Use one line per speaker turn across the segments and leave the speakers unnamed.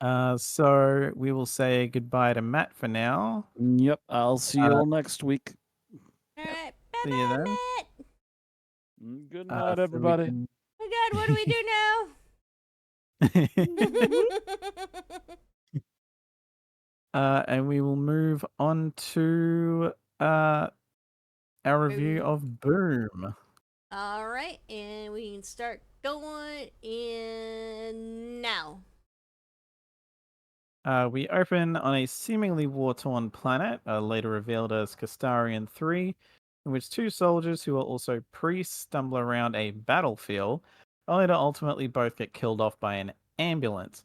So we will say goodbye to Matt for now.
Yep, I'll see you
Uh,
all next week.
All
yep.
right,
See you
bye-bye,
then.
Matt.
Good night,
So we
everybody.
can.
Oh God, what do we do
And we will move on to our review
now?
of Boom.
All right, and we can start going in now.
We open on a seemingly war-torn planet, later revealed as Castarian 3, in which two soldiers who are also priests stumble around a battlefield, only to ultimately both get killed off by an ambulance.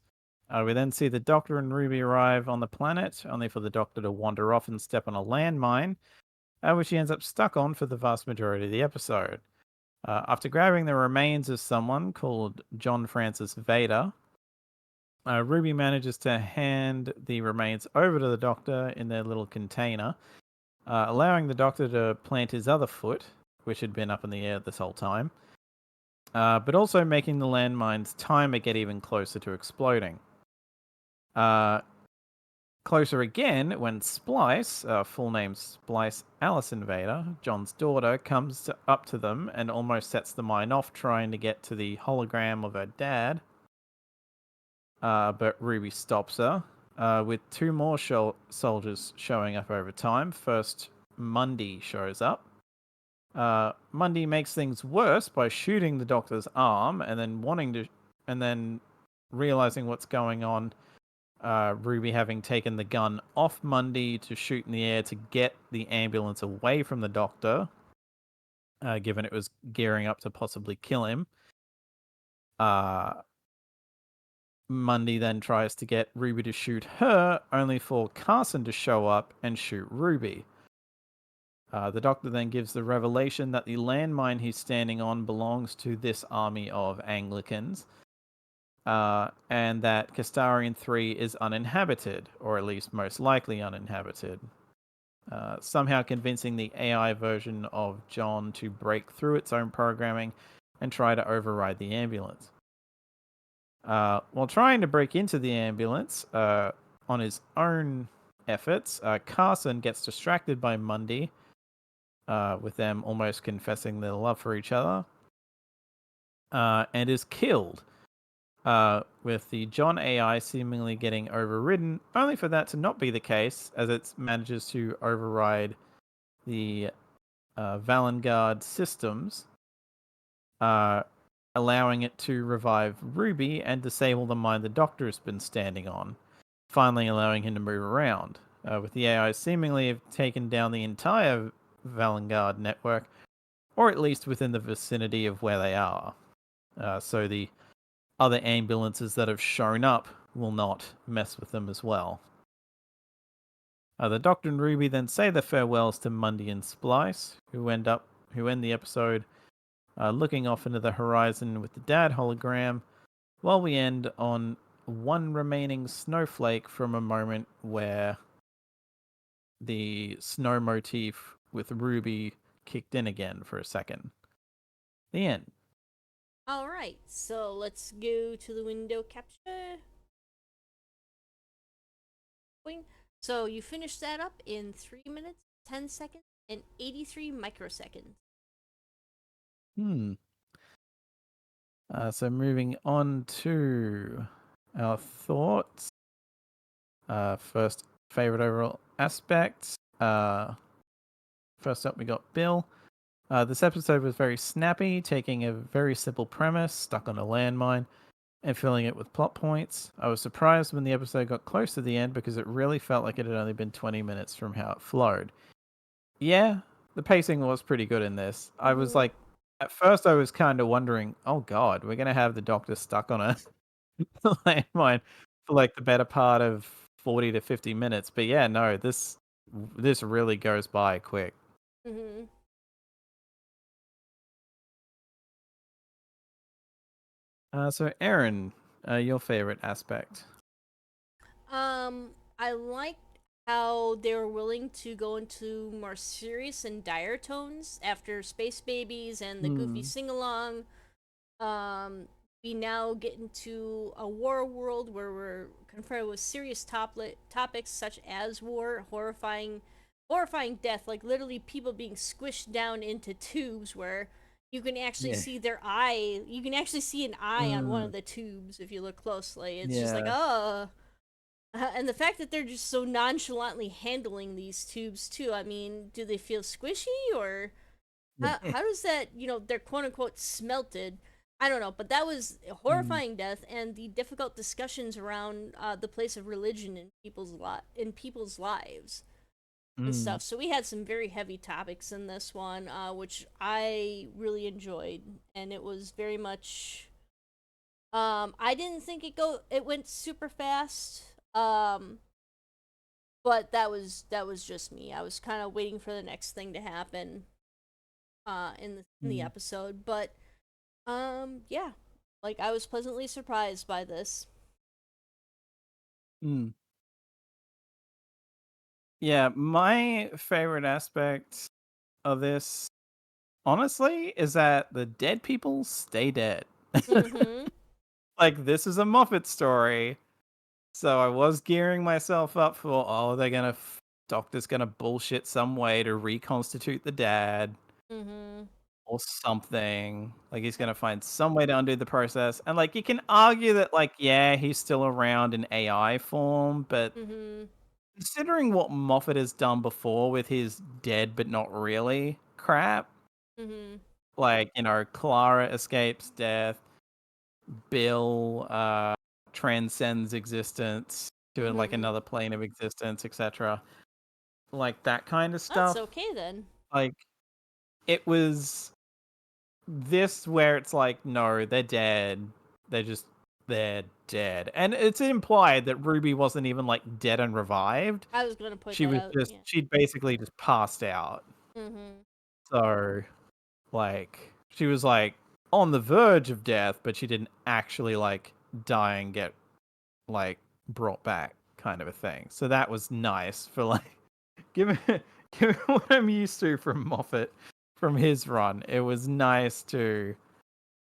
We then see the Doctor and Ruby arrive on the planet, only for the Doctor to wander off and step on a landmine, which he ends up stuck on for the vast majority of the episode. After grabbing the remains of someone called John Francis Vader, Ruby manages to hand the remains over to the Doctor in their little container, allowing the Doctor to plant his other foot, which had been up in the air this whole time, but also making the landmine's timer get even closer to exploding. Closer again when Splice, full name Splice Allison Vader, John's daughter, comes up to them and almost sets the mine off trying to get to the hologram of her dad. But Ruby stops her, with two more soldiers showing up over time. First, Mundy shows up. Mundy makes things worse by shooting the Doctor's arm and then realizing what's going on. Ruby having taken the gun off Mundy to shoot in the air to get the ambulance away from the Doctor, given it was gearing up to possibly kill him. Mundy then tries to get Ruby to shoot her, only for Carson to show up and shoot Ruby. The Doctor then gives the revelation that the landmine he's standing on belongs to this army of Anglicans, and that Castarian 3 is uninhabited, or at least most likely uninhabited. Somehow convincing the AI version of John to break through its own programming and try to override the ambulance. While trying to break into the ambulance on his own efforts, Carson gets distracted by Mundy, with them almost confessing their love for each other, and is killed, with the John AI seemingly getting overridden, only for that to not be the case, as it manages to override the Valengard systems, allowing it to revive Ruby and disable the mine the Doctor has been standing on, finally allowing him to move around, with the AI seemingly have taken down the entire Valengard network, or at least within the vicinity of where they are. So the other ambulances that have shown up will not mess with them as well. The Doctor and Ruby then say their farewells to Mundy and Splice, who end the episode looking off into the horizon with the dad hologram, while we end on one remaining snowflake from a moment where the snow motif with Ruby kicked in again for a second. The end.
All right, so let's go to the window capture. So you finished that up in 3 minutes, 10 seconds, and 83 microseconds.
So moving on to our thoughts. First, favorite overall aspects. First up, we got Bill. This episode was very snappy, taking a very simple premise, stuck on a landmine, and filling it with plot points. I was surprised when the episode got close to the end because it really felt like it had only been 20 minutes from how it flowed. Yeah, the pacing was pretty good in this. I was like, at first I was kind of wondering, oh god, we're going to have the Doctor stuck on a landmine for like the better part of 40 to 50 minutes. But yeah, no, this really goes by quick.
Mm-hmm.
So Aaron, your favorite aspect?
I liked how they were willing to go into more serious and dire tones after Space Babies and the Goofy
Hmm.
sing along. Um, we now get into a war world where we're confronted with serious topics such as war, horrifying death, like literally people being squished down into tubes where you can actually
Yeah.
see their eye. You can actually see an eye on one
Mm,
of the tubes if you look closely. It's just like,
yeah.
oh. And the fact that they're just so nonchalantly handling these tubes too. I mean, do they feel squishy or how does that, they're quote unquote smelted? I don't know, but that was a
Mm,
horrifying death, and the difficult discussions around the place of religion in people's lives and
mm,
stuff. So we had some very heavy topics in this one, which I really enjoyed, and it was very much. I didn't think it went super fast. But that was just me. I was kind of waiting for the next thing to happen in the
mm,
episode, but yeah, like I was pleasantly surprised by this.
mm. Yeah, my favorite aspect of this, honestly, is that the dead people stay dead.
Mm-hmm.
Like, this is a Moffat story, so I was gearing myself up for, oh, Doctor's gonna bullshit some way to reconstitute the dad
Mm-hmm.
or something. Like, he's gonna find some way to undo the process. And, like, you can argue that, like, yeah, he's still around in AI form, but
Mm-hmm.
considering what Moffat has done before with his dead but not really crap,
Mm-hmm.
like, Clara escapes death, Bill transcends existence to like
Mm-hmm.
another plane of existence, etc. Like that kind of
That's
stuff.
okay then.
Like it was this where it's like, no, they're dead. They're just they're dead. And it's implied that Ruby wasn't even like dead and revived.
I was gonna point
She
that
was
out.
just
Yeah.
she'd basically just passed out.
Mm-hmm.
So like she was like on the verge of death, but she didn't actually like die and get like brought back kind of a thing. So that was nice for like given given what I'm used to from Moffat from his run. It was nice to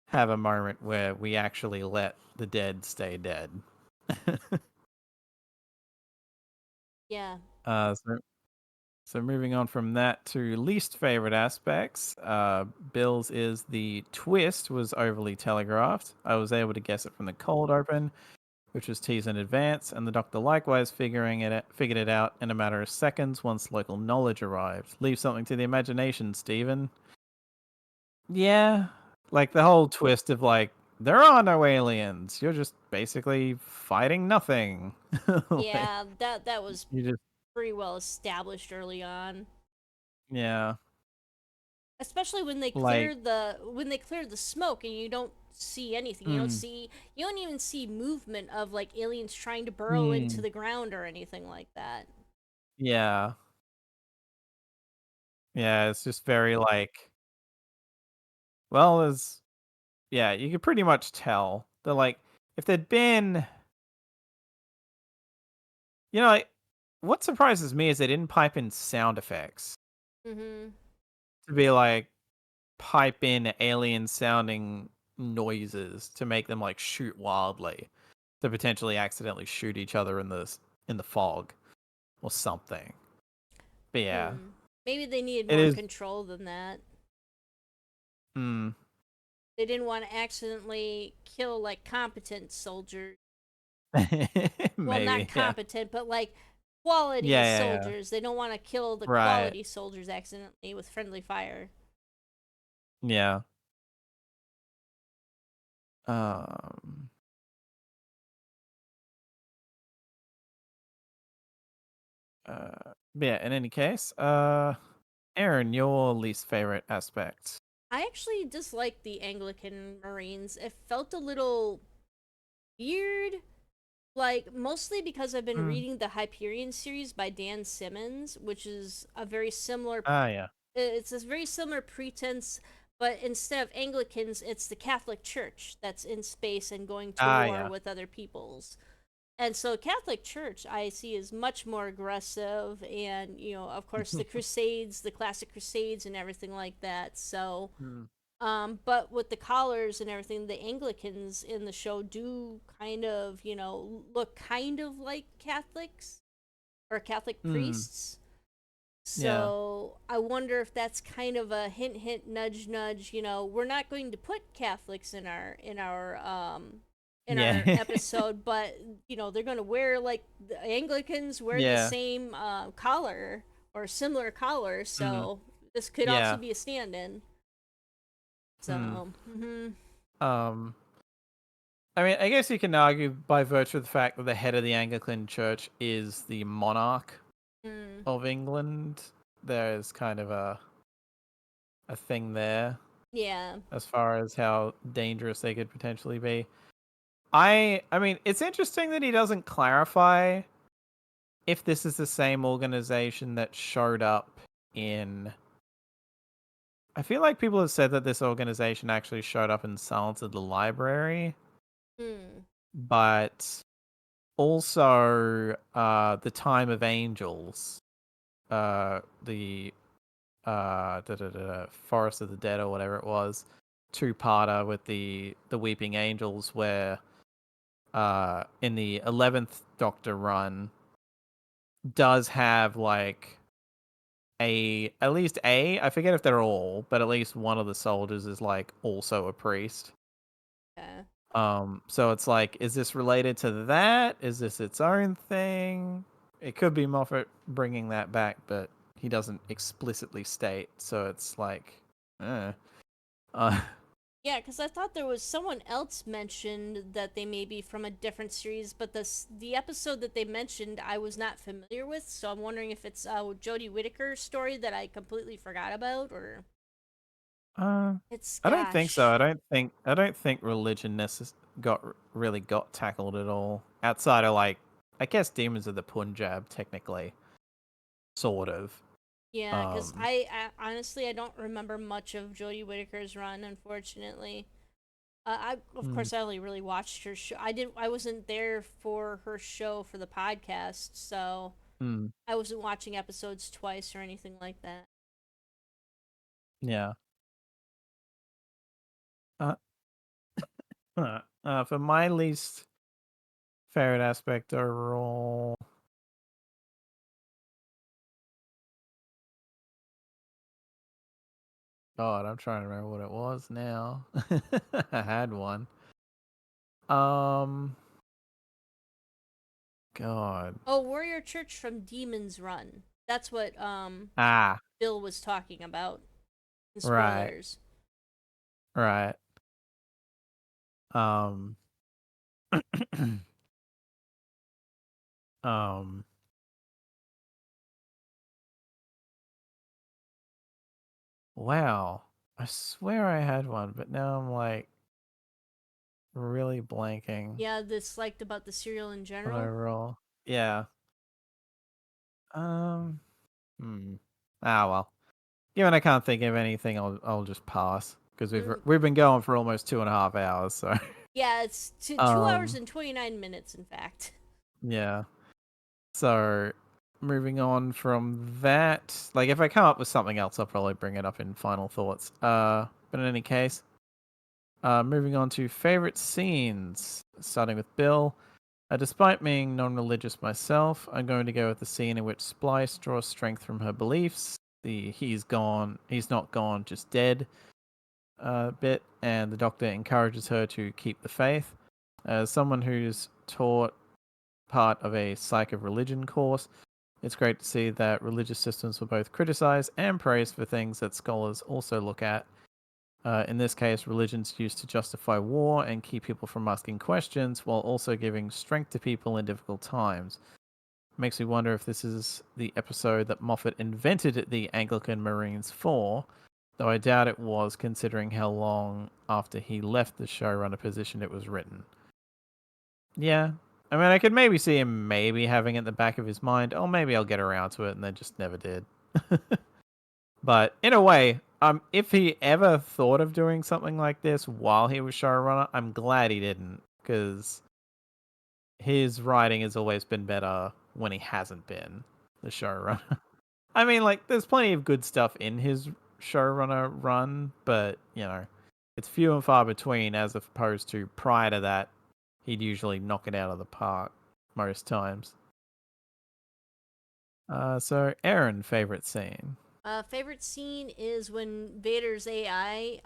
have a moment where we actually let the dead stay dead.
Yeah.
uh so, so moving on from that to least favorite aspects, Bill's is the twist was overly telegraphed. I was able to guess it from the cold open, which was teased in advance, and the Doctor likewise figured it out in a matter of seconds once local knowledge arrived. Leave something to the imagination, Stephen. Yeah, like the whole twist of like there are no aliens. You're just basically fighting nothing. Like
Yeah. That was
you just
pretty well established early on.
yeah,
Especially when they
like
cleared the smoke and you don't see anything.
mm,
You don't even see movement of like aliens trying to burrow into
mm,
the ground or anything like that.
yeah, yeah. It's just very like well, as yeah, you could pretty much tell. They're like if there'd been like, what surprises me is they didn't pipe in sound effects
Mhm.
to be like pipe in alien sounding noises to make them like shoot wildly to potentially accidentally shoot each other in the fog or something. But yeah,
Hmm. Maybe they needed
it
more
is.
control than that.
Mm,
They didn't want to accidentally kill like competent soldiers. Well, not
maybe yeah,
competent, but like quality
yeah.
soldiers. They don't want to kill the
Right,
quality soldiers accidentally with friendly fire.
yeah. Um, but yeah. In any case, Aaron, your least favorite aspect.
I actually dislike the Anglican Marines. It felt a little weird. Like, mostly because I've been
Mm.
reading the Hyperion series by Dan Simmons, which is a very similar.
Ah, yeah.
It's a very similar pretense, but instead of Anglicans, it's the Catholic Church that's in space and going to
Ah,
war
yeah.
with other peoples. And so, Catholic Church I see is much more aggressive, and of course, the Crusades, the classic Crusades, and everything like that. So,
Mm.
But with the collars and everything, the Anglicans in the show do kind of, look kind of like Catholics or Catholic
Hmm.
priests.
Yeah.
So I wonder if that's kind of a hint, hint, nudge, nudge. We're not going to put Catholics in our
Yeah.
episode, but they're going to wear like the Anglicans wear the
Yeah.
same collar or similar collar.
Mm.
So this could also
Yeah.
be a stand-in.
Hmm.
So,
Um. I mean, I guess you can argue by virtue of the fact that the head of the Anglican Church is the monarch
mm,
of England. There's kind of a thing there
yeah.
as far as how dangerous they could potentially be. I mean, it's interesting that he doesn't clarify if this is the same organization that showed up in. I feel like people have said that this organization actually showed up in Silence of the Library,
Mm,
but also the Time of Angels, the Forest of the Dead or whatever it was, two-parter with the Weeping Angels, where in the 11th Doctor run does have like at least I forget if they're all, but at least one of the soldiers is like also a priest.
yeah.
So it's like, is this related to that? Is this its own thing? It could be Moffat bringing that back, but he doesn't explicitly state. So it's like, eh. Uh,
Yeah, because I thought there was someone else mentioned that they may be from a different series, but the episode that they mentioned I was not familiar with, so I'm wondering if it's Jodie Whittaker's story that I completely forgot about, or
uh,
it's
I don't think so.
gosh,
I don't think religion really got tackled at all outside of like, I guess Demons of the Punjab technically, sort of.
yeah, because
Um,
I honestly I don't remember much of Jodie Whittaker's run, unfortunately. I of
mm,
course I only really watched her show. I wasn't there for her show for the podcast, so
mm,
I wasn't watching episodes twice or anything like that.
yeah. Uh, for my least favorite aspect overall, God, I'm trying to remember what it was now. I had one. Um, God.
Oh, Warrior Church from Demon's Run. That's what
Ah,
Bill was talking about. In
right,
spoilers.
right. Um, um, wow. I swear I had one, but now I'm like really blanking
Yeah, disliked about the serial in
on
general.
overall. Yeah. Um, hmm. Ah, well. Given I can't think of anything, I'll just pass because
Mm,
we've been going for almost 2.5 hours. So,
yeah, it's 2 hours
um,
and 29 minutes, in fact.
yeah. So, moving on from that, like if I come up with something else, I'll probably bring it up in final thoughts. But in any case, moving on to favorite scenes, starting with Bill. Despite being non-religious myself, I'm going to go with the scene in which Splice draws strength from her beliefs. The he's not gone, just dead bit, and the Doctor encourages her to keep the faith. As someone who's taught part of a psych of religion course, it's great to see that religious systems were both criticized and praised for things that scholars also look at. In this case, religion's used to justify war and keep people from asking questions while also giving strength to people in difficult times. Makes me wonder if this is the episode that Moffat invented the Anglican Marines for, though I doubt it was considering how long after he left the showrunner position it was written. Yeah. I mean, I could maybe see him maybe having it in the back of his mind, oh, maybe I'll get around to it, and then just never did. But in a way, if he ever thought of doing something like this while he was showrunner, I'm glad he didn't, because his writing has always been better when he hasn't been the showrunner. I mean, like, there's plenty of good stuff in his showrunner run, but it's few and far between as opposed to prior to that, he'd usually knock it out of the park most times. So Aaron, favorite scene.
Favorite scene is when Vader's AI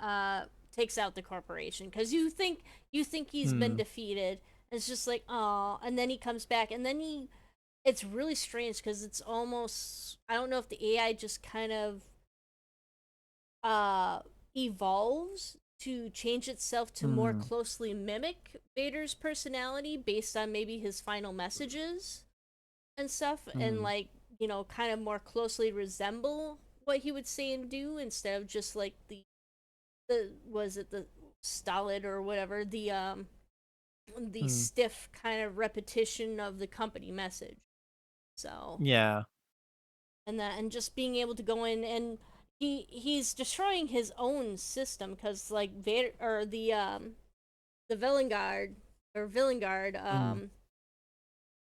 takes out the corporation because you think he's been
Hmm.
defeated. It's just like oh, and then he comes back, and then it's really strange because it's almost I don't know if the AI just kind of uh evolves to change itself to more
Hmm.
closely mimic Vader's personality based on maybe his final messages and stuff, and
Hmm.
like kind of more closely resemble what he would say and do instead of just like the was it the stolid or whatever the
Hmm.
stiff kind of repetition of the company message. So
Yeah.
and just being able to go in and he's destroying his own system because like Vader or the Villengard
Hmm.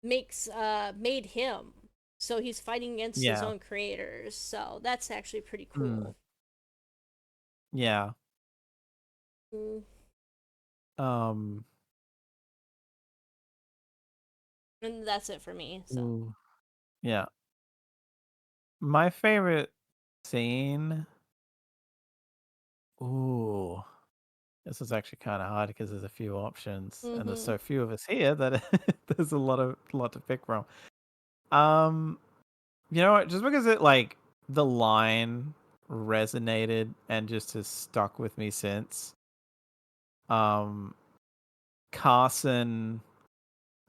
makes made him, so he's fighting against his
Yeah.
own creators, so that's actually pretty
Hmm.
cool.
Yeah.
Mm,
Um.
and that's it for me, so
Ooh. Yeah. My favorite scene. Ooh. This is actually kind of hard because there's a few options, and there's
mm-hmm.
so few of us here that there's a lot to pick from. Um. You know what? Just because the line resonated and just has stuck with me since. Um, Carson,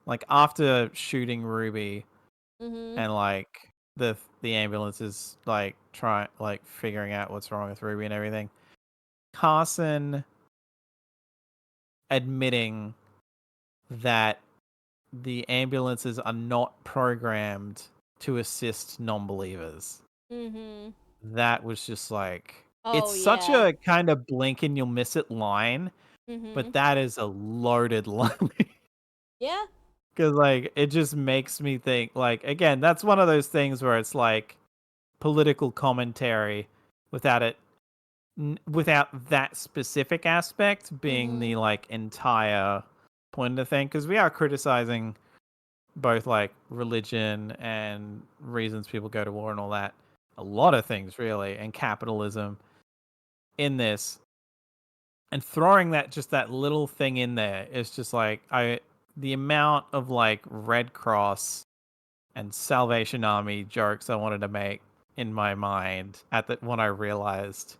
like after shooting Ruby
Mm-hmm.
and the ambulance is figuring out what's wrong with Ruby and everything. Carson admitting that the ambulances are not programmed to assist non-believers.
Mm-hmm.
That was just it's
Oh
such
yeah.
a kind of blink and you'll miss it line,
Mm-hmm.
but that is a loaded line.
Yeah.
Because it just makes me think again, that's one of those things where it's political commentary without it without that specific aspect being
Mm-hmm.
the entire point of the thing, because we are criticizing both religion and reasons people go to war and all that, a lot of things really, and capitalism in this, and throwing that little thing in there is just I the amount of Red Cross and Salvation Army jokes I wanted to make in my mind at the when I realized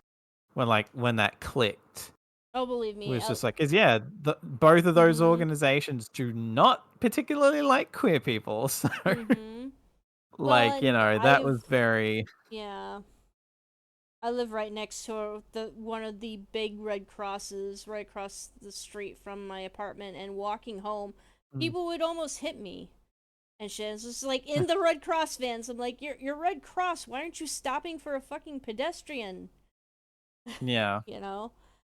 when that clicked
Oh, believe me.
was just cause yeah, both of those
Mm-hmm.
organizations do not particularly like queer people, so
Mm-hmm. Well, and
that was very
yeah, I live right next to the one of the big Red Crosses right across the street from my apartment, and walking home,
mm,
people would almost hit me and shit. It's just like in the Red Cross vans. I'm like, you're Red Cross. Why aren't you stopping for a fucking pedestrian?
yeah.
You know.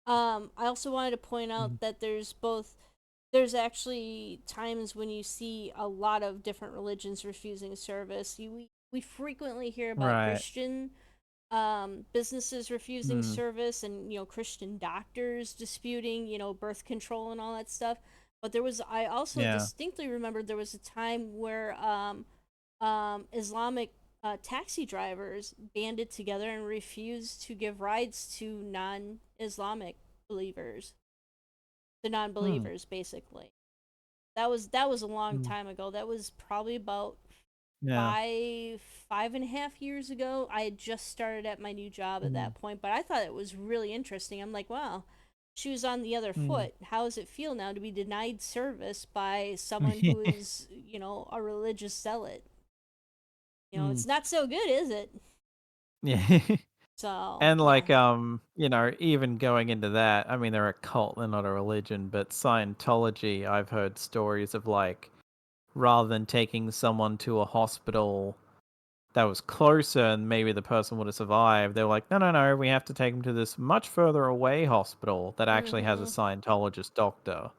I also wanted to point
Mm,
out that there's actually times when you see a lot of different religions refusing service. We frequently hear about
right.
Christian businesses refusing
Mm,
service, and Christian doctors disputing birth control and all that stuff. But I also
yeah.
distinctly remember there was a time where Islamic taxi drivers banded together and refused to give rides to non-Islamic believers, to
Mm,
non-believers basically. That was a long
mm,
time ago. That was probably about
yeah.
five and a half years ago. I had just started at my new job at
Mm,
that point, but I thought it was really interesting. I'm like, wow, she was on the other
mm.
foot. How does it feel now to be denied service by someone who is, a religious zealot?
Mm,
It's not so good, is it?
yeah.
So
And
yeah.
even going into that, I mean, they're a cult, they're not a religion, but Scientology, I've heard stories of rather than taking someone to a hospital that was closer and maybe the person would have survived, they were like, no, no, no, we have to take them to this much further away hospital that actually has a
Mm-hmm.
Scientologist doctor.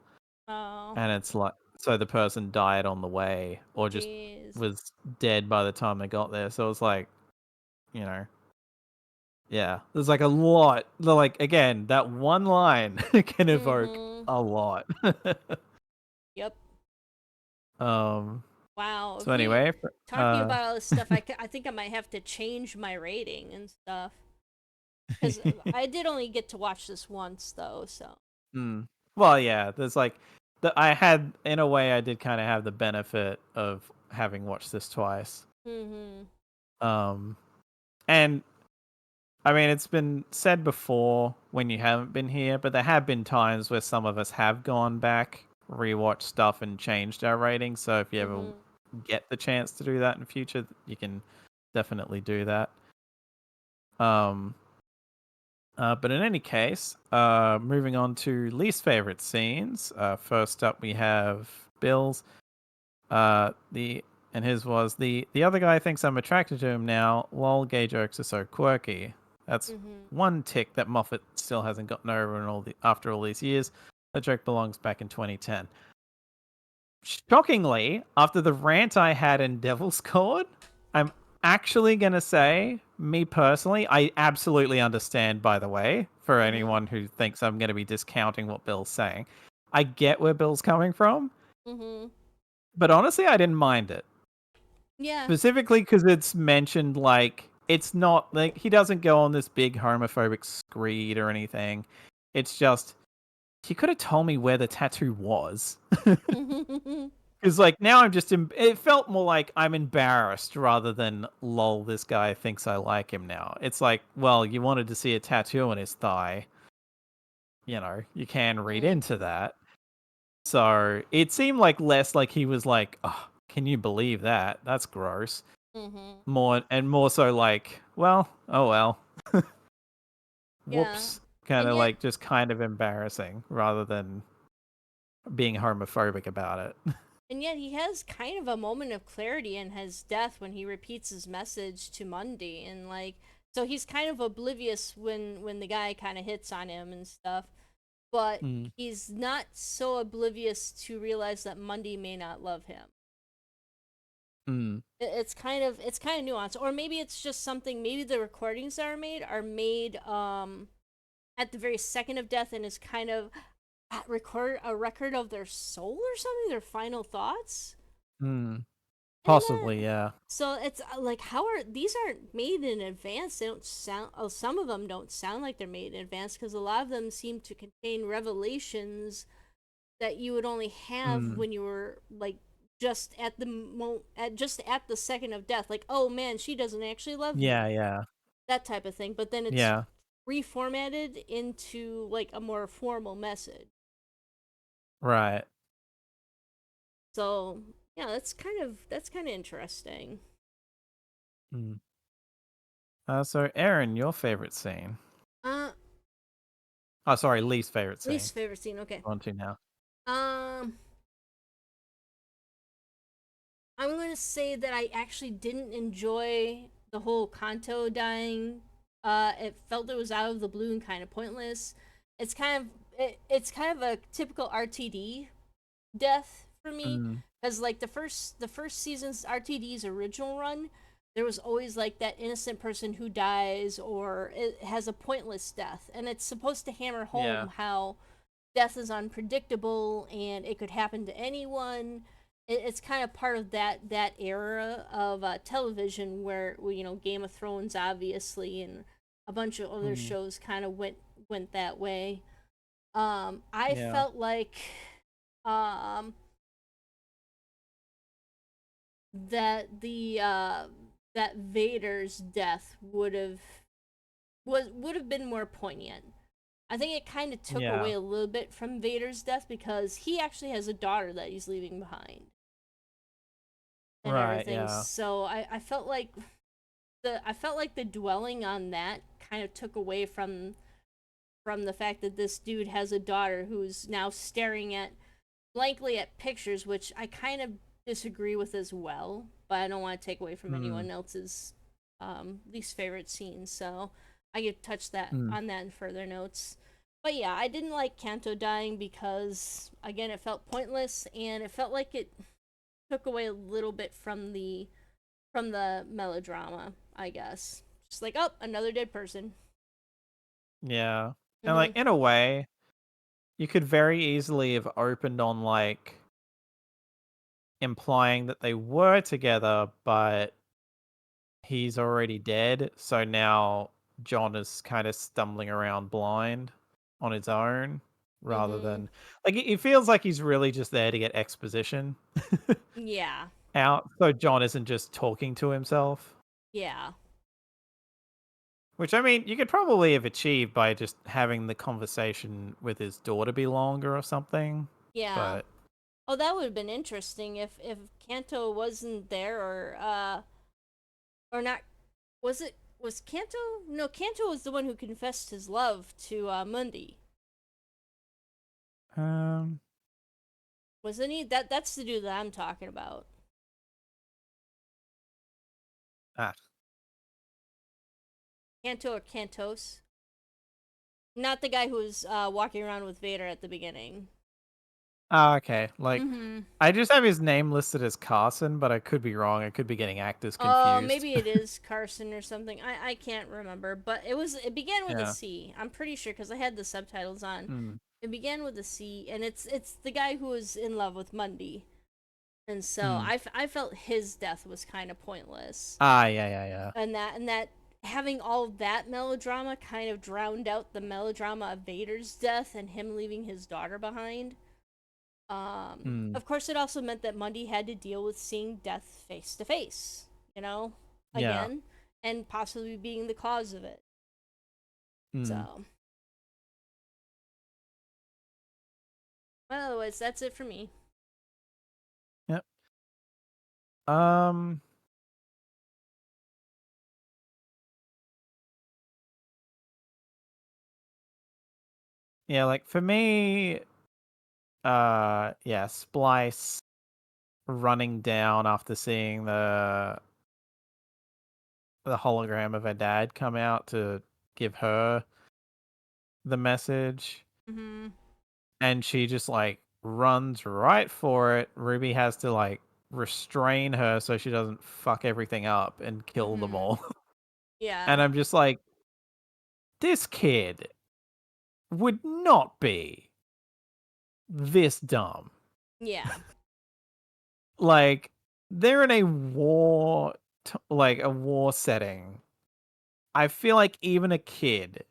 Oh,
And it's so the person died on the way or just
jeez.
was dead by the time they got there. So it's you know, Yeah, there's like a lot. Like again, that one line can evoke
Mm-hmm.
a lot.
Yep.
um.
Wow.
So
If we
anyway,
talking about all this stuff, I think I might have to change my rating and stuff because I did only get to watch this once though. So.
mm. Well, yeah, there's like I had in a way I did kind of have the benefit of having watched this twice.
Mm-hmm.
Um, and I mean, it's been said before when you haven't been here, but there have been times where some of us have gone back, rewatched stuff, and changed our rating. So if you ever
Mm-hmm.
get the chance to do that in future, you can definitely do that. Um, but in any case, moving on to least favorite scenes. First up, we have Bill's. The and his was the other guy thinks I'm attracted to him now. Lol, gay jokes are so quirky. That's
Mm-hmm.
one tick that Moffat still hasn't gotten over after all these years. That joke belongs back in 2010. Shockingly, after the rant I had in Devil's Court, I'm actually gonna say, me personally, I absolutely understand. By the way, for
Mm-hmm.
anyone who thinks I'm gonna be discounting what Bill's saying, I get where Bill's coming from,
Mm-hmm.
but honestly, I didn't mind it.
Yeah.
Specifically because it's mentioned like it's not like he doesn't go on this big homophobic screed or anything. It's just he could have told me where the tattoo was. Because like now I'm just it felt more like I'm embarrassed rather than lol. This guy thinks I like him now. It's like, well, you wanted to see a tattoo on his thigh. You know, you can read into that. So it seemed like less like he was like, oh, can you believe that? That's gross.
Mm-hmm.
More so like, well, oh well,
Yeah.
whoops, kind
And
of
yet,
like just kind of embarrassing rather than being homophobic about it.
and yet, he has kind of a moment of clarity in his death when he repeats his message to Mundy, and like, so he's kind of oblivious when the guy kind of hits on him and stuff, but
Mm.
he's not so oblivious to realize that Mundy may not love him.
Mm.
It's kind of nuanced, or maybe it's just something. Maybe the recordings that are made at the very second of death, and is kind of record a record of their soul or something, their final thoughts.
Mm.
And
Possibly, yeah.
so it's like, how are these aren't made in advance? They don't sound. Oh, some of them don't sound like they're made in advance because a lot of them seem to contain revelations that you would only have
Mm.
when you were like just at the just at the second of death. Like, oh man, she doesn't actually love
Yeah,
me.
yeah,
That type of thing. But then it's
yeah.
reformatted into like a more formal message.
Right.
So yeah, that's kind of interesting.
Mm. So, Aaron, your favorite scene?
Uh,
Oh, sorry, least favorite scene.
least favorite scene. Okay.
On to now.
Um, I'm gonna say that I actually didn't enjoy the whole Kanto dying. It felt it was out of the blue and kind of pointless. It's kind of a typical RTD death for me,
Mm.
because like the first season's RTD's original run, there was always like that innocent person who dies or it has a pointless death, and it's supposed to hammer
Yeah.
home how death is unpredictable and it could happen to anyone. It's kind of part of that era of television where Game of Thrones obviously and a bunch of other
Mm.
shows kind of went that way. I
Yeah.
felt like um that Vader's death would have been more poignant. I think it kind of took
Yeah.
away a little bit from Vader's death because he actually has a daughter that he's leaving behind and
Right.
everything.
Yeah.
So I felt like the dwelling on that kind of took away from the fact that this dude has a daughter who's now staring at blankly at pictures, which I kind of disagree with as well. But I don't want to take away from
Mm.
anyone else's least favorite scenes, so I could touch that
Mm.
on that in further notes. But yeah, I didn't like Kanto dying because again, it felt pointless and it felt like it took away a little bit from the melodrama, I guess. Just like, oh, another dead person.
Yeah. And
Mm-hmm.
like in a way, you could very easily have opened on like implying that they were together, but he's already dead. So now John is kind of stumbling around blind on his own rather
Mm-hmm.
than like it feels like he's really just there to get exposition
Yeah.
out. So John isn't just talking to himself.
Yeah.
Which I mean, you could probably have achieved by just having the conversation with his daughter be longer or something.
Yeah.
But
Oh, that would have been interesting if Kanto wasn't there or not. Was Kanto? No, Kanto was the one who confessed his love to Mundi.
um,
Wasn't he? That's the dude that I'm talking about.
ah,
Kanto or Kantos. Not the guy who was walking around with Vader at the beginning.
okay. Like
Mm-hmm.
I just have his name listed as Carson, but I could be wrong. I could be getting actors
Oh,
confused.
maybe it is Carson or something. I can't remember, but it began with a
Yeah.
C. I'm pretty sure because I had the subtitles on.
Mm.
It began with a C, and it's the guy who was in love with Mundi, and so
Mm.
I felt his death was kind of pointless,
Ah, yeah, yeah, yeah.
and that having all of that melodrama kind of drowned out the melodrama of Vader's death and him leaving his daughter behind.
Mm.
Of course, it also meant that Mundi had to deal with seeing death face to face, you know,
Yeah.
again, and possibly being the cause of it.
Mm.
So, but otherwise, that's it for me.
Yep. Um. Yeah, like for me, yeah, Splice running down after seeing the hologram of her dad come out to give her the message,
Mm-hmm.
and she just like runs right for it. Ruby has to like restrain her so she doesn't fuck everything up and kill them
Mm-hmm.
all.
Yeah.
And I'm just like, this kid would not be this dumb.
Yeah.
Like they're in a war, like a war setting. I feel like even a kid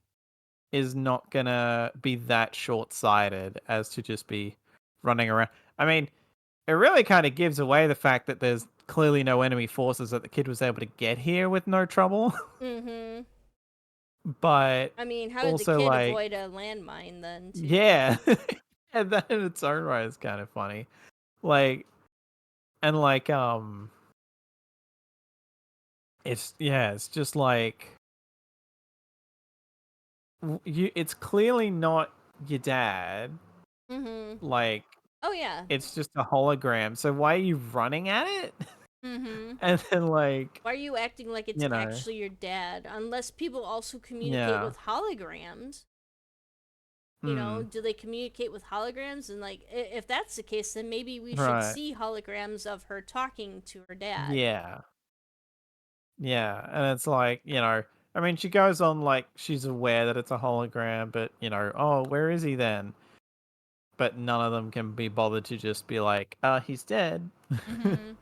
is not gonna be that short-sighted as to just be running around. I mean, it really kind of gives away the fact that there's clearly no enemy forces that the kid was able to get here with no trouble.
Mm-hmm.
But
I mean, how did the
also
kid
like,
avoid a landmine then, too?
yeah, and that in its own right is kind of funny. Like, and like, it's just like it's clearly not your dad.
Mm-hmm.
Like,
Oh, yeah.
it's just a hologram. So why are you running at it?
Mm-hmm.
And then like,
Why are you acting like it's
you know,
actually your dad? Unless people also communicate
yeah.
with holograms.
Hmm.
Do they communicate with holograms? And, like, if that's the case, then maybe we should
Right.
see holograms of her talking to her dad.
Yeah. Yeah. And it's like, I mean, she goes on like she's aware that it's a hologram, but oh, where is he then? But none of them can be bothered to just be like, he's dead.
Mm-hmm.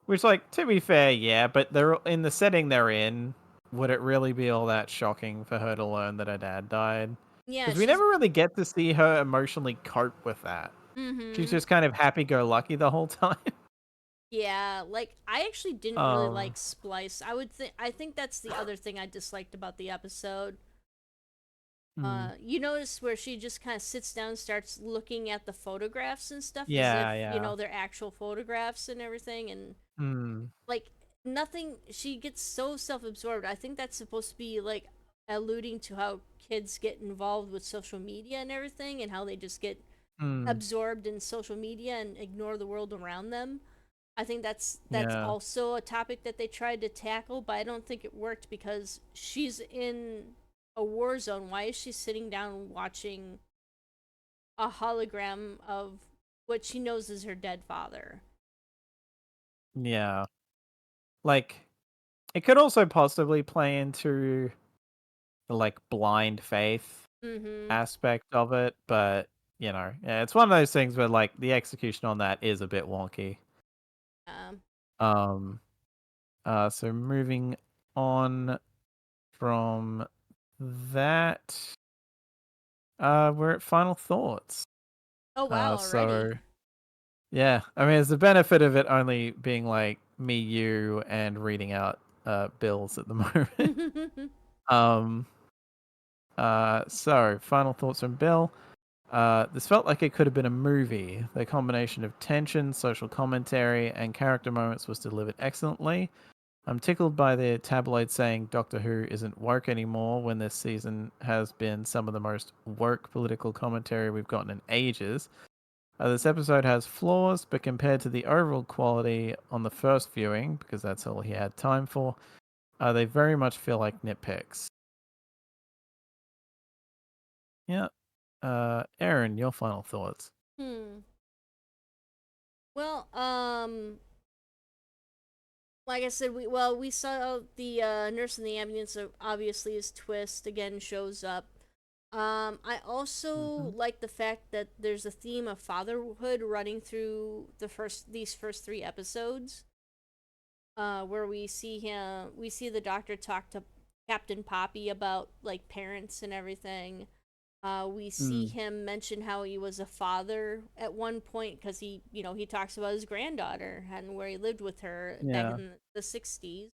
Which, like, to be fair, yeah, but they're in the setting they're in. Would it really be all that shocking for her to learn that her dad died?
Yeah,
Because we
she's.
never really get to see her emotionally cope with that. She's
Mm-hmm.
just kind of happy-go-lucky the whole time.
Yeah, like, I actually didn't really
um,
like Splice. I think that's the other thing I disliked about the episode.
mm,
You notice where she just kind of sits down and starts looking at the photographs and stuff as if,
yeah, yeah.
they're actual photographs and everything, and
Mm,
like nothing, she gets so self-absorbed. I think that's supposed to be like alluding to how kids get involved with social media and everything, and how they just get
mm,
absorbed in social media and ignore the world around them. I think that's
yeah,
also a topic that they tried to tackle, but I don't think it worked because she's in a war zone. Why is she sitting down watching a hologram of what she knows is her dead father?
yeah. Like, It could also possibly play into the like blind faith
Mm-hmm.
aspect of it, but yeah, it's one of those things where like the execution on that is a bit wonky.
Um,
Um, so moving on from that, we're at final thoughts.
oh wow,
So
already.
yeah, I mean, it's the benefit of it only being like me, you, and reading out bills at the moment. um, so final thoughts from Bill. This felt like it could have been a movie. The combination of tension, social commentary, and character moments was delivered excellently. I'm tickled by the tabloid saying Doctor Who isn't woke anymore when this season has been some of the most woke political commentary we've gotten in ages. This episode has flaws, but compared to the overall quality on the first viewing, because that's all he had time for, they very much feel like nitpicks. Yeah. Aaron, your final thoughts.
Hmm. Well, like I said, we saw the nurse in the ambulance. So obviously, his twist again shows up. I also
Mm-hmm.
like the fact that there's a theme of fatherhood running through these first three episodes. Where we see the doctor talk to Captain Poppy about like parents and everything. We see
Mm.
him mention how he was a father at one point because he talks about his granddaughter and where he lived with her back
Yeah.
in the 60s.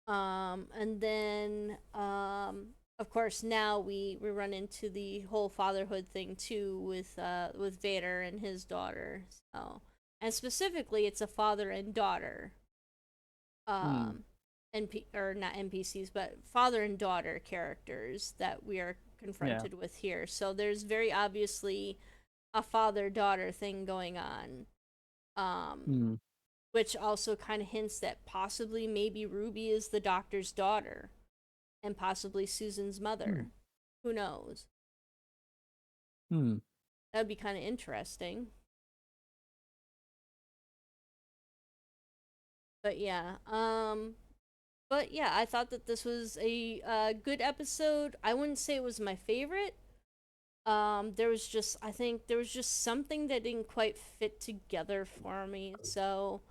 And then, of course, now we run into the whole fatherhood thing too with Vader and his daughter. So, and specifically, it's a father and daughter.
Mm.
Or not NPCs, but father and daughter characters that we are
Yeah.
confronted with here. So there's very obviously a father daughter thing going on. Um,
Mm.
which also kind of hints that possibly maybe Ruby is the doctor's daughter and possibly Susan's
Mm.
mother. Who knows?
Mm.
That'd be kind of interesting. But yeah, I thought that this was a good episode. I wouldn't say it was my favorite. There was just I think there was just something that didn't quite fit together for me. So,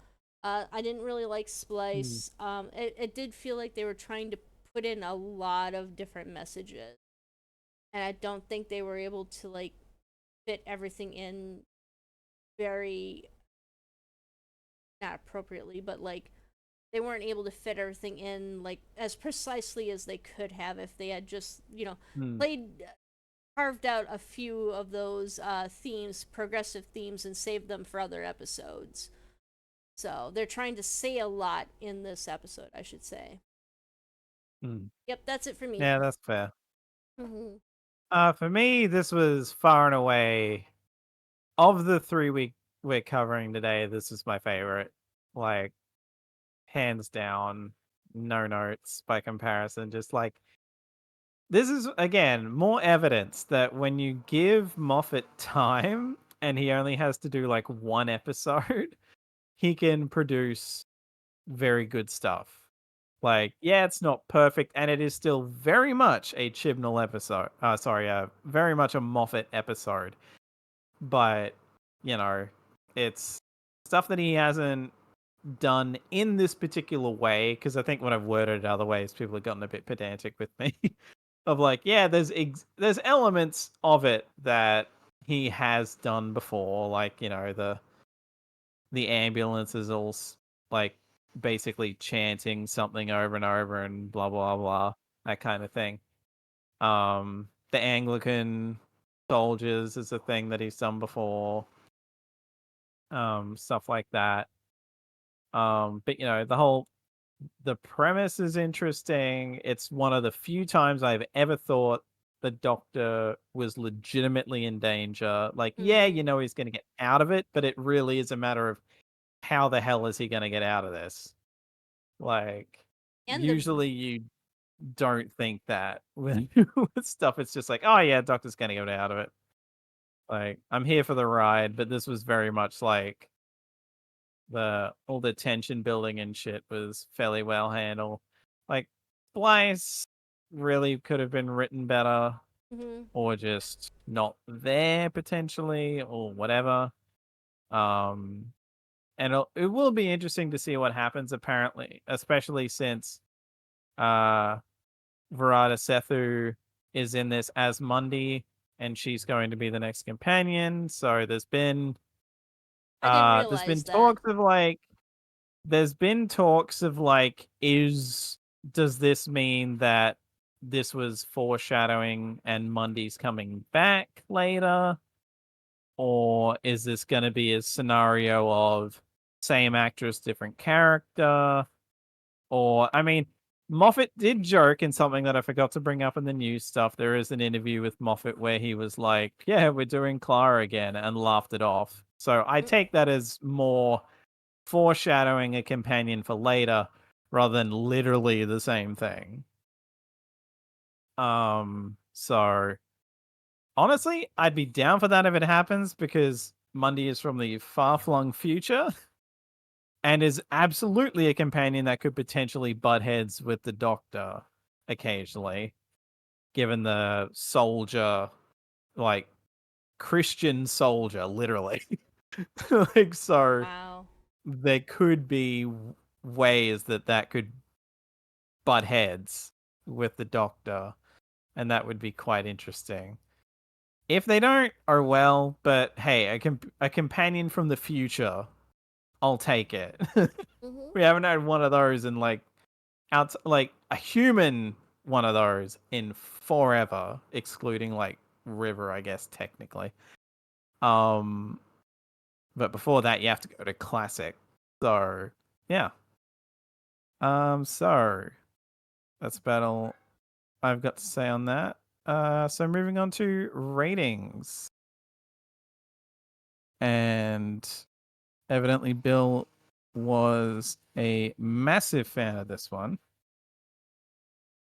I didn't really like
Mm.
Splice. It did feel like they were trying to put in a lot of different messages, and I don't think they were able to like fit everything in very not appropriately, but like they weren't able to fit everything in like as precisely as they could have if they had just
Mm.
played carved out a few of those themes, progressive themes, and saved them for other episodes. So they're trying to say a lot in this episode, I should say.
Mm.
Yep, that's it for me.
Yeah, that's fair.
Mm-hmm.
For me, this was far and away of the three we're covering today. This is my favorite, like hands down, no notes by comparison. Just like this is again more evidence that when you give Moffat time and he only has to do like one episode, he can produce very good stuff. Like, yeah, it's not perfect, and it is still very much a Chibnall episode. Very much a Moffat episode. But, you know, it's stuff that he hasn't done in this particular way. Because I think when I've worded it other ways, people have gotten a bit pedantic with me. Of like, yeah, there's elements of it that he has done before, like the ambulance is all like basically chanting something over and over and blah blah blah, that kind of thing. The Anglican soldiers is a thing that he's done before. Stuff like that. But the premise is interesting. It's one of the few times I've ever thought the Doctor was legitimately in danger. Like, yeah,
Mm-hmm.
he's going to get out of it, but it really is a matter of how the hell is he going to get out of this? Like,
And the
usually you don't think that with, with stuff. It's just like, oh yeah, Doctor's going to get out of it. Like, I'm here for the ride, but this was very much like all the tension building and shit was fairly well handled. Like Splice really could have been written better,
Mm-hmm.
or just not there potentially, or whatever. And it will be interesting to see what happens. Apparently, especially since uh Verada Sethu is in this as Mundi, and she's going to be the next companion. So
I didn't
there's been
realize that.
talks of like is does this mean that this was foreshadowing and Mundi's coming back later? Or is this going to be a scenario of same actress, different character? Or, I mean, Moffat did joke in something that I forgot to bring up in the news stuff. There is an interview with Moffat where he was like, yeah, we're doing Clara again, and laughed it off. So I
Mm.
take that as more foreshadowing a companion for later rather than literally the same thing. So honestly, I'd be down for that if it happens because Mundi is from the far-flung future and is absolutely a companion that could potentially butt heads with the Doctor occasionally, given the soldier, like Christian soldier, literally. Like, so
Wow.
there could be ways that could butt heads with the Doctor, and that would be quite interesting. If they don't, oh well, but hey, a companion from the future, I'll take it.
Mm-hmm.
We haven't had one of those in like a human one of those in forever, excluding like River, I guess technically. Um, but before that, you have to go to classic. So yeah. So that's about all I've got to say on that. So moving on to ratings, and evidently Bill was a massive fan of this one.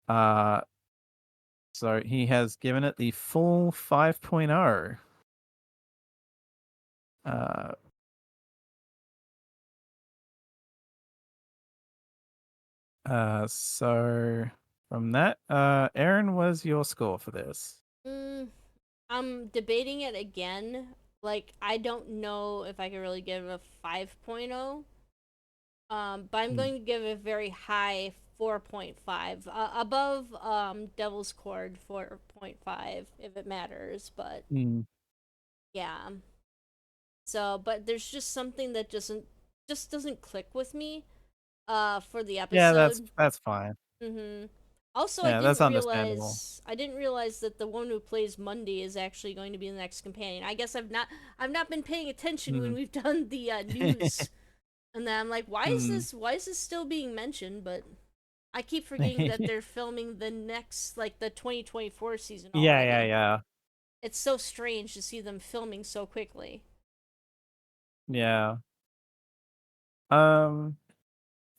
Uh, so he has given it the full 5.0. Uh, so from that, Aaron, was your score for this?
I'm debating it again. Like, I don't know if I could really give a 5.0. But I'm
Mm.
going to give it a very high 4.5. Above Devil's Cord 4.5 if it matters, but
Mm.
yeah. So, but there's just something that just doesn't click with me for the
Yeah,
episode.
that's fine.
Mhm. Also,
Yeah, that's understandable.
I didn't realize that the one who plays Mundy is actually going to be the next companion. I guess I've not been paying attention when
Mm.
we've done the news, and then I'm like,
Mm.
why is this still being mentioned? But I keep forgetting that they're filming the next, like, the 2024 season
Yeah, yeah,
already.
yeah,
It's so strange to see them filming so quickly.
yeah. Um,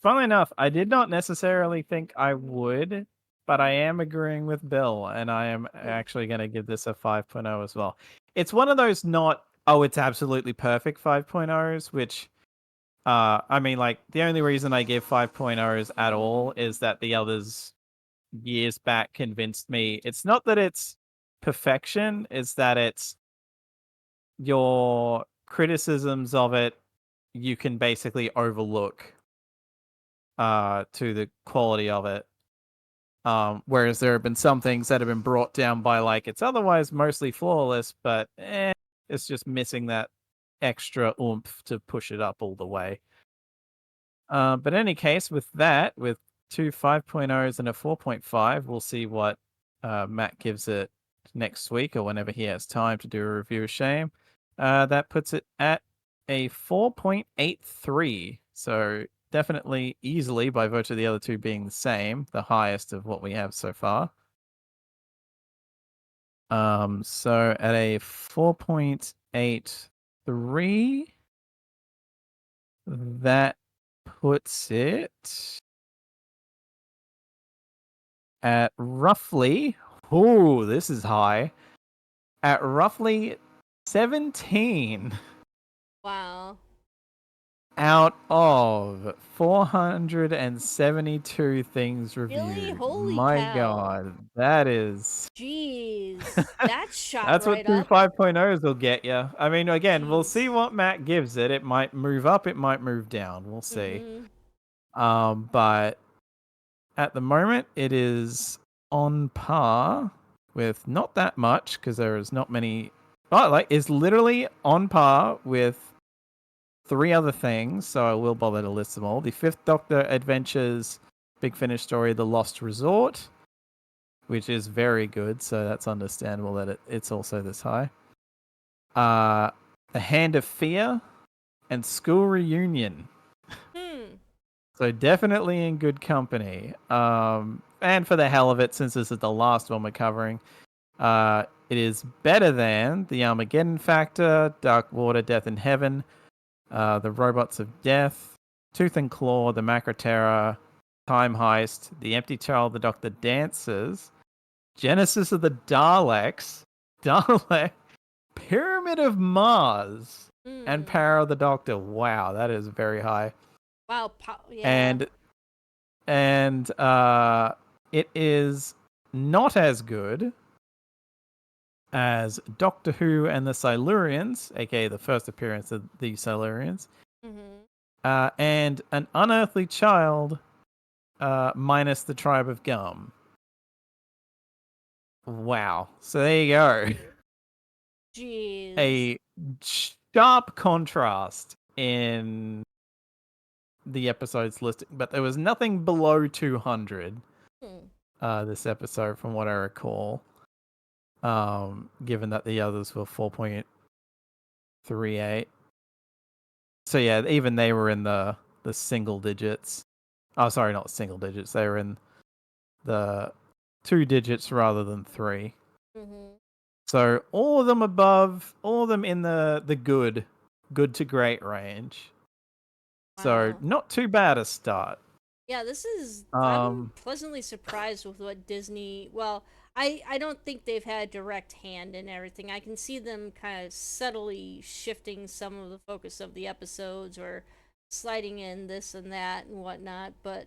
Funnily enough, I did not necessarily think I would, but I am agreeing with Bill, and I am
Hmm.
actually going to give this a 5.0 as well. It's one of those not, oh, it's absolutely perfect 5.0s, which, I mean, like, the only reason I give 5.0s at all is that the others years back convinced me. It's not that it's perfection, it's that it's your criticisms of it, you can basically overlook to the quality of it. Whereas there have been some things that have been brought down by like it's otherwise mostly flawless, but it's just missing that extra oomph to push it up all the way. But in any case, with that, with two 5.0s and a 4.5, we'll see what Matt gives it next week or whenever he has time to do a review of Shame. That puts it at a 4.83. So definitely easily, by virtue of the other two being the same, the highest of what we have so far. So at a 4.83, that puts it at roughly, oh, this is high, at roughly 17
Wow.
out of 472 things reviewed.
Holy
My
cow.
God, that is.
Jeez, that shot
That's
right
what two
up.
5.0s will get you. I mean, again, we'll see
Jeez.
what Matt gives it. It might move up, it might move down. We'll see. But at the moment, it is on par with not that much because there is not many. Oh, like it's literally on par with 3 other things. So I will bother to list them all. The Fifth Doctor Adventures, Big Finish story, The Lost Resort, which is very good. So that's understandable that it's also this high. A Hand of Fear, and School Reunion. So definitely in good company. And for the hell of it, since this is the last one we're covering, it is better than The Armageddon Factor, Dark Water, Death in Heaven, The Robots of Death, Tooth and Claw, The Macro Terror, Time Heist, The Empty Child, The Doctor Dances, Genesis of the Daleks, Pyramid of Mars, and Power of the Doctor. Wow, that is very high.
Wow, yeah.
And it is not as good as Doctor Who and the Silurians, aka the first appearance of the Silurians, and An Unearthly Child, minus the Tribe of Gum. Wow. So there you go.
Jeez.
A sharp contrast in the episodes listed, but there was nothing below 200 this episode from what I recall, given that the others were 4.38. So yeah, even they were in the single digits. Oh, sorry, not single digits. They were in the 2 digits rather than 3. So all of them above, all of them in the good to great range. So not too bad a start.
Yeah, this is. I'm pleasantly surprised with what Disney. Well, I don't think they've had a direct hand in everything. I can see them kind of subtly shifting some of the focus of the episodes or sliding in this and that and whatnot. But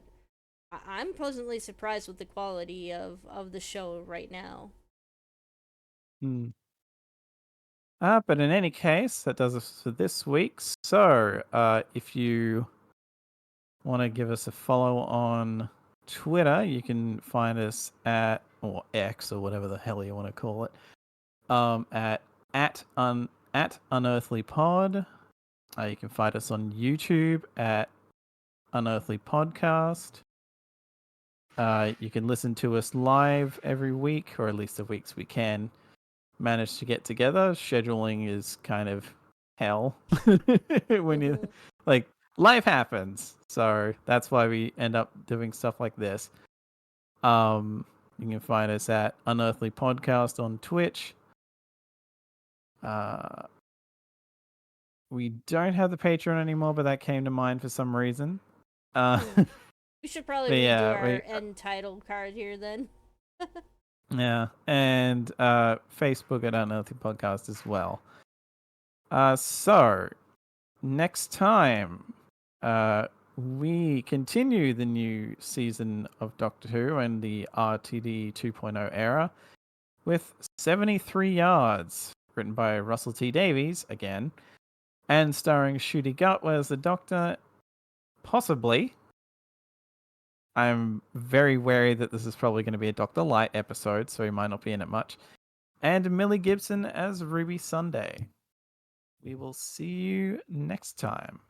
I'm pleasantly surprised with the quality of the show right now.
But in any case, that does us for this week. So if you want to give us a follow on Twitter, you can find us at, or X or whatever the hell you want to call it, at Unearthly Pod. You can find us on YouTube at Unearthly Podcast. You can listen to us live every week, or at least the weeks we can manage to get together. Scheduling is kind of hell when you like life happens, so that's why we end up doing stuff like this. You can find us at Unearthly Podcast on Twitch. We don't have the Patreon anymore, but that came to mind for some reason.
We should probably redo our end title card here then.
Yeah, and Facebook at Unearthly Podcast as well. So next time, we continue the new season of Doctor Who and the RTD 2.0 era with 73 Yards, written by Russell T Davies again, and starring Ncuti Gatwa as the Doctor, possibly. I'm very wary that this is probably going to be a Dr. Light episode, so he might not be in it much. And Millie Gibson as Ruby Sunday. We will see you next time.